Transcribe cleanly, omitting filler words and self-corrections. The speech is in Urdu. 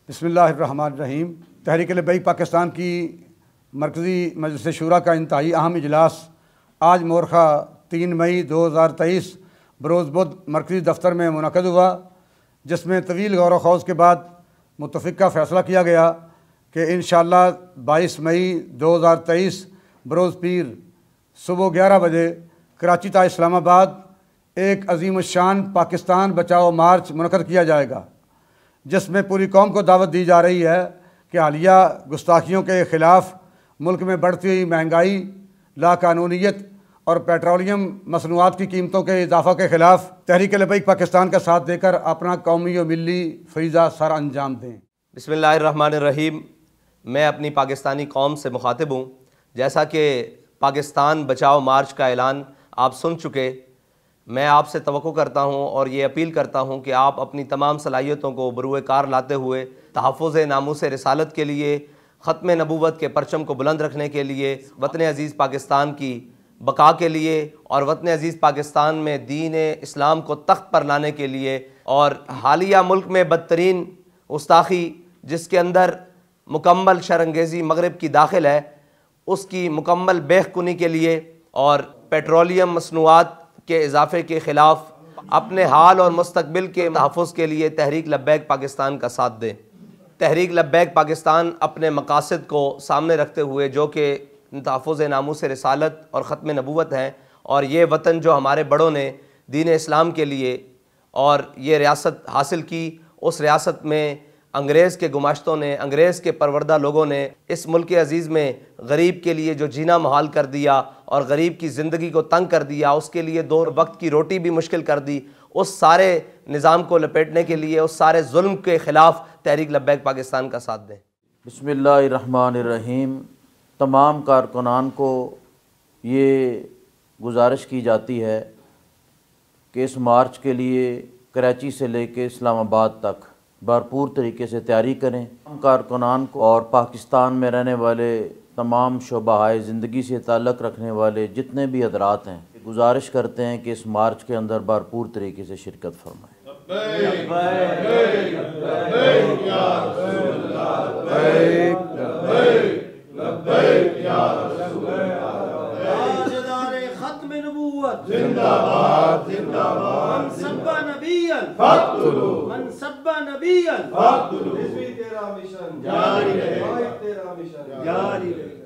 بسم اللہ الرحمن الرحیم۔ تحریک لبیک پاکستان کی مرکزی مجلس شورا کا انتہائی اہم اجلاس آج مورخہ 3 مئی 2023 بروز بدھ مرکزی دفتر میں منعقد ہوا، جس میں طویل غور و خوض کے بعد متفقہ فیصلہ کیا گیا کہ انشاءاللہ 22 مئی 2023 بروز پیر صبح 11 بجے کراچی تا اسلام آباد ایک عظیم الشان پاکستان بچاؤ مارچ منعقد کیا جائے گا، جس میں پوری قوم کو دعوت دی جا رہی ہے کہ حالیہ گستاخیوں کے خلاف ملک میں بڑھتی ہوئی مہنگائی، لاقانونیت اور پیٹرولیم مصنوعات کی قیمتوں کے اضافہ کے خلاف تحریک لبیک پاکستان کا ساتھ دے کر اپنا قومی و ملی فریضہ سر انجام دیں۔ بسم اللہ الرحمن الرحیم۔ میں اپنی پاکستانی قوم سے مخاطب ہوں۔ جیسا کہ پاکستان بچاؤ مارچ کا اعلان آپ سن چکے، میں آپ سے توقع کرتا ہوں اور یہ اپیل کرتا ہوں کہ آپ اپنی تمام صلاحیتوں کو بروئے کار لاتے ہوئے تحفظ ناموس رسالت کے لیے، ختم نبوت کے پرچم کو بلند رکھنے کے لیے، وطن عزیز پاکستان کی بقا کے لیے اور وطن عزیز پاکستان میں دین اسلام کو تخت پر لانے کے لیے، اور حالیہ ملک میں بدترین گستاخی جس کے اندر مکمل شرانگیزی مغرب کی داخل ہے، اس کی مکمل بیخ کنی کے لیے اور پیٹرولیم مصنوعات کے اضافے کے خلاف اپنے حال اور مستقبل کے تحفظ کے لیے تحریک لبیک پاکستان کا ساتھ دیں۔ تحریک لبیک پاکستان اپنے مقاصد کو سامنے رکھتے ہوئے، جو کہ تحفظ ناموس رسالت اور ختم نبوت ہیں، اور یہ وطن جو ہمارے بڑوں نے دین اسلام کے لیے اور یہ ریاست حاصل کی، اس ریاست میں انگریز کے گماشتوں نے، انگریز کے پروردہ لوگوں نے اس ملک عزیز میں غریب کے لیے جو جینا محال کر دیا اور غریب کی زندگی کو تنگ کر دیا، اس کے لیے 2 وقت کی روٹی بھی مشکل کر دی، اس سارے نظام کو لپیٹنے کے لیے، اس سارے ظلم کے خلاف تحریک لبیک پاکستان کا ساتھ دیں۔ بسم اللہ الرحمن الرحیم۔ تمام کارکنان کو یہ گزارش کی جاتی ہے کہ اس مارچ کے لیے کراچی سے لے کے اسلام آباد تک بھرپور طریقے سے تیاری کریں۔ کارکنان کو اور پاکستان میں رہنے والے تمام شعبۂ زندگی سے تعلق رکھنے والے جتنے بھی حضرات ہیں، گزارش کرتے ہیں کہ اس مارچ کے اندر بھرپور طریقے سے شرکت فرمائیں۔ زندہ باد زندہ باد، من سب نبیًا فاقتلوا، من سب نبیًا فاقتلوا، تیرا مشن جاری رہے، تیرا مشن جاری رہے۔